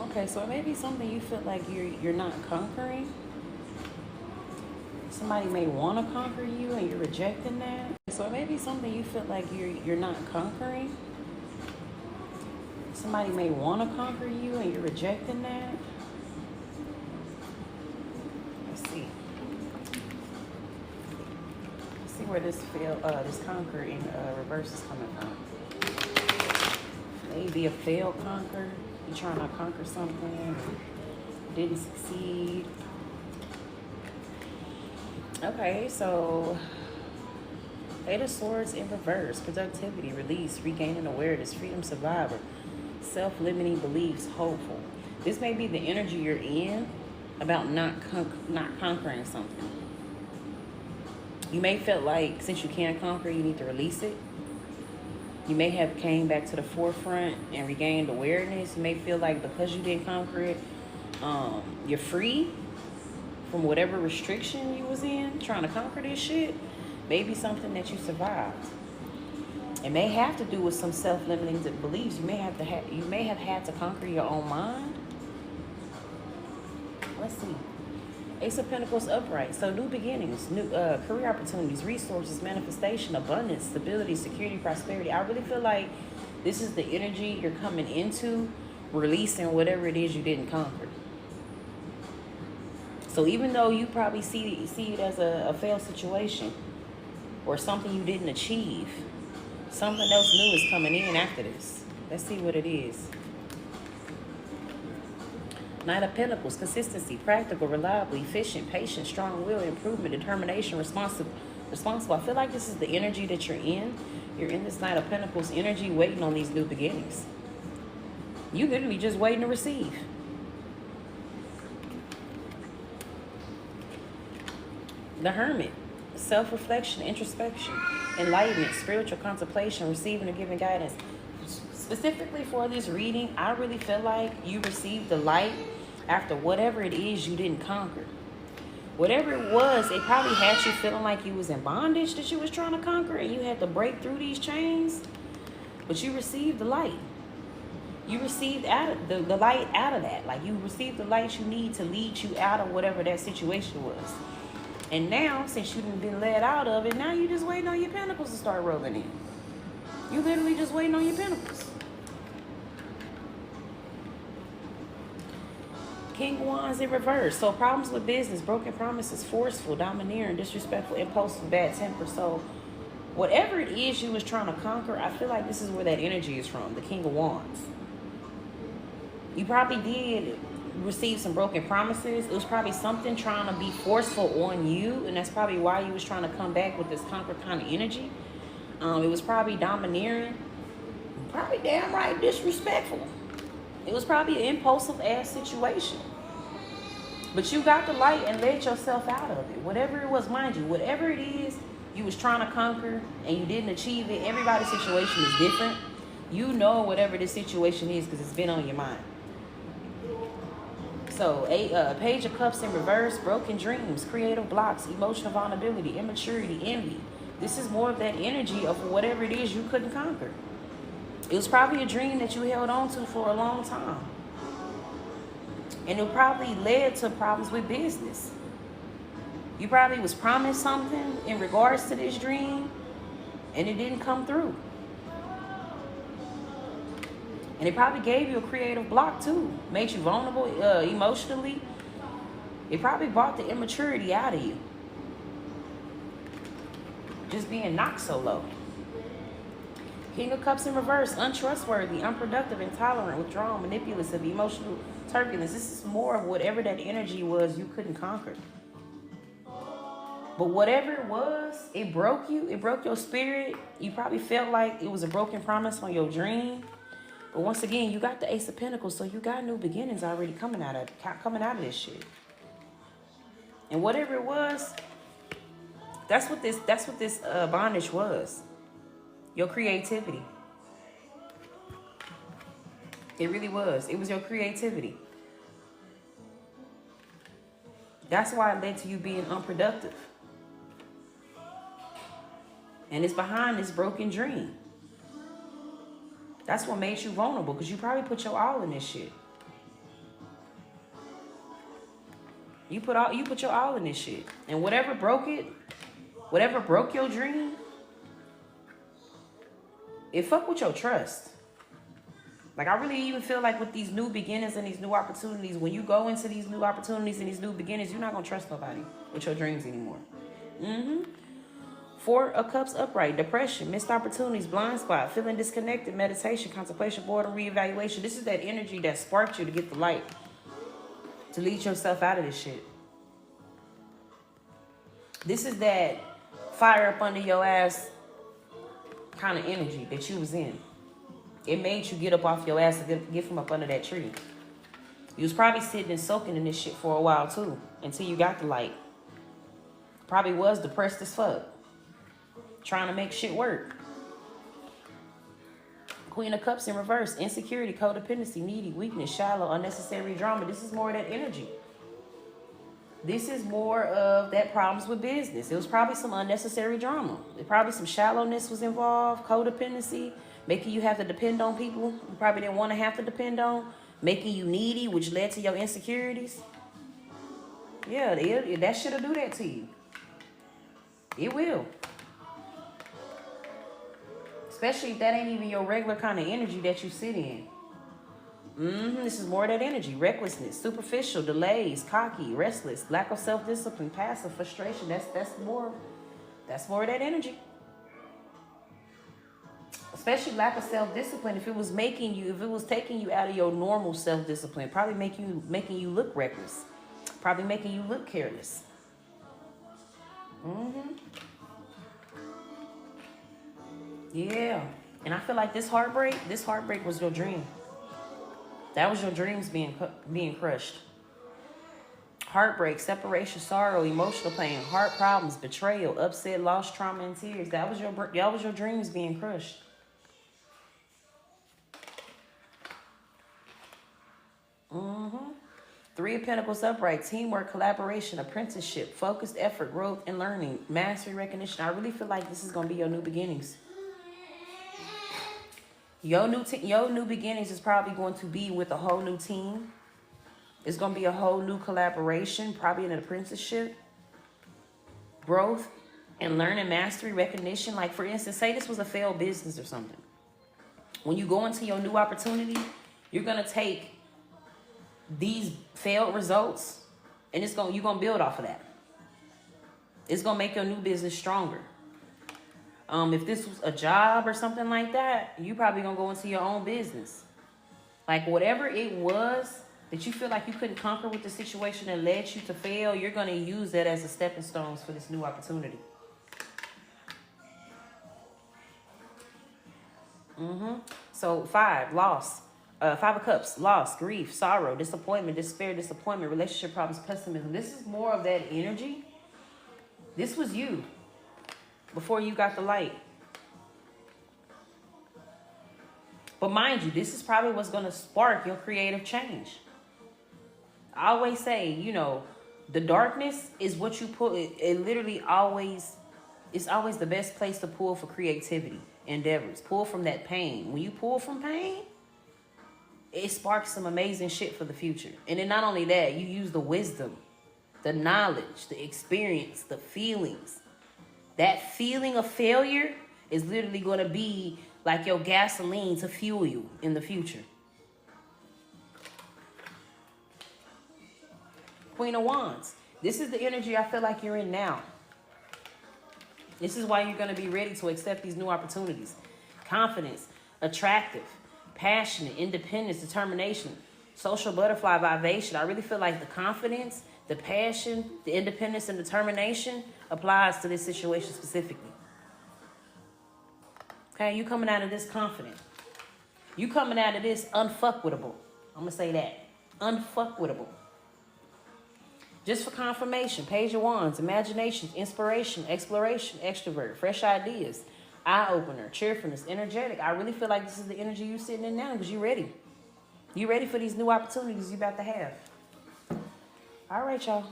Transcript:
Okay, so it may be something you feel like you're not conquering. Somebody may want to conquer you and you're rejecting that. So it may be something you feel like you're not conquering. Somebody may want to conquer you and you're rejecting that. Let's see. Let's see where this conquer in reverse is coming from. Maybe a failed conquer. You're trying to conquer something, didn't succeed. Okay, so Eight of Swords in reverse. Productivity, release, regaining awareness, freedom, survivor, self-limiting beliefs, hopeful. This may be the energy you're in about not conquering something. You may feel like since you can't conquer, you need to release it. You may have came back to the forefront and regained awareness. You may feel like because you didn't conquer it, you're free from whatever restriction you was in trying to conquer this shit. Maybe something that you survived. It may have to do with some self-limiting beliefs. You may have had to conquer your own mind. Let's see. Ace of Pentacles upright. So new beginnings, new career opportunities, resources, manifestation, abundance, stability, security, prosperity. I really feel like this is the energy you're coming into, releasing whatever it is you didn't conquer. So even though you probably see it as a failed situation or something you didn't achieve, something else new is coming in after this. Let's see what it is. Knight of Pentacles, consistency, practical, reliable, efficient, patient, strong will, improvement, determination, responsible. I feel like this is the energy that you're in. You're in this Knight of Pentacles energy waiting on these new beginnings. You literally just waiting to receive. The Hermit, self-reflection, introspection, enlightenment, spiritual contemplation, receiving and giving guidance. Specifically for this reading, I really feel like you received the light after whatever it is you didn't conquer. Whatever it was, it probably had you feeling like you was in bondage that you was trying to conquer and you had to break through these chains. But you received the light. You received the light out of that. Like you received the light you need to lead you out of whatever that situation was. And now, since you've been led out of it, now you just waiting on your pentacles to start rolling in. You literally just waiting on your pentacles. King of Wands in reverse. So problems with business, broken promises, forceful, domineering, disrespectful, impulsive, bad temper. So whatever it is you was trying to conquer, I feel like this is where that energy is from, the King of Wands. You probably did receive some broken promises. It was probably something trying to be forceful on you, and that's probably why you was trying to come back with this conquer kind of energy. It was probably domineering, probably damn right disrespectful. It was probably an impulsive ass situation. But you got the light and let yourself out of it. Whatever it was, mind you, whatever it is you was trying to conquer and you didn't achieve it, everybody's situation is different. You know whatever this situation is because it's been on your mind. So, Page of Cups in reverse, broken dreams, creative blocks, emotional vulnerability, immaturity, envy. This is more of that energy of whatever it is you couldn't conquer. It was probably a dream that you held on to for a long time. And it probably led to problems with business. You probably was promised something in regards to this dream, and it didn't come through. And it probably gave you a creative block too. Made you vulnerable emotionally. It probably brought the immaturity out of you. Just being knocked so low. King of Cups in reverse, untrustworthy, unproductive, intolerant, withdrawn, manipulative, emotional turbulence. This is more of whatever that energy was you couldn't conquer. But whatever it was, it broke you. It broke your spirit. You probably felt like it was a broken promise on your dream. But once again, you got the Ace of Pentacles, so you got new beginnings already coming out of this shit. And whatever it was, that's what this bondage was. Your creativity. It really was. It was your creativity. That's why it led to you being unproductive. And it's behind this broken dream. That's what made you vulnerable, because you probably put your all in this shit. You put your all in this shit. And whatever broke it, whatever broke your dream, it fuck with your trust. Like, I really even feel like with these new beginnings and these new opportunities, when you go into these new opportunities and these new beginnings, you're not going to trust nobody with your dreams anymore. Four of Cups upright, depression, missed opportunities, blind spot, feeling disconnected, meditation, contemplation, boredom, reevaluation. This is that energy that sparked you to get the light, to lead yourself out of this shit. This is that fire up under your ass kind of energy that you was in. It made you get up off your ass and get from up under that tree. You was probably sitting and soaking in this shit for a while too, until you got the light. Probably was depressed as fuck, trying to make shit work. Queen of Cups in reverse, insecurity, codependency, needy, weakness, shallow, unnecessary drama. This is more of that energy. This is more of that problems with business. It was probably some unnecessary drama. Probably some shallowness was involved, codependency, making you have to depend on people you probably didn't want to have to depend on, making you needy, which led to your insecurities. Yeah, that shit'll do that to you. It will. Especially if that ain't even your regular kind of energy that you sit in. This is more of that energy. Recklessness, superficial, delays, cocky, restless, lack of self-discipline, passive, frustration. That's more of that energy. Especially lack of self-discipline. If it was taking you out of your normal self-discipline, probably making you look reckless. Probably making you look careless. Yeah. And I feel like this heartbreak was your dream. That was your dreams being crushed. Heartbreak, separation, sorrow, emotional pain, heart problems, betrayal, upset, loss, trauma, and tears. That was your dreams being crushed. Three of Pentacles upright, teamwork, collaboration, apprenticeship, focused effort, growth and learning, mastery, recognition. I really feel like this is going to be your new beginnings. Your new beginnings is probably going to be with a whole new team. It's going to be a whole new collaboration, probably an apprenticeship, growth and learning, mastery, recognition. Like, for instance, say this was a failed business or something. When you go into your new opportunity, you're going to take these failed results and you're going to build off of that. It's going to make your new business stronger. If this was a job or something like that, you probably going to go into your own business. Like, whatever it was that you feel like you couldn't conquer with the situation that led you to fail, you're going to use that as a stepping stones for this new opportunity. So 5, loss. 5 of Cups, loss, grief, sorrow, disappointment, despair, disappointment, relationship problems, pessimism. This is more of that energy. This was you before you got the light. But mind you, this is probably what's going to spark your creative change. I always say, the darkness is what you pull. It literally always, it's always the best place to pull for creativity endeavors. Pull from that pain. When you pull from pain, it sparks some amazing shit for the future. And then not only that, you use the wisdom, the knowledge, the experience, the feelings. That feeling of failure is literally going to be like your gasoline to fuel you in the future. Queen of Wands. This is the energy I feel like you're in now. This is why you're going to be ready to accept these new opportunities. Confidence, attractive, passionate, independence, determination, social butterfly, vibration. I really feel like the confidence, the passion, the independence, and determination applies to this situation specifically. Okay, you coming out of this confident. You coming out of this unfuckwittable. I'm going to say that. Unfuckwittable. Just for confirmation, Page of Wands, imagination, inspiration, exploration, extrovert, fresh ideas, eye-opener, cheerfulness, energetic. I really feel like this is the energy you're sitting in now because you're ready. You're ready for these new opportunities you're about to have. All right, y'all.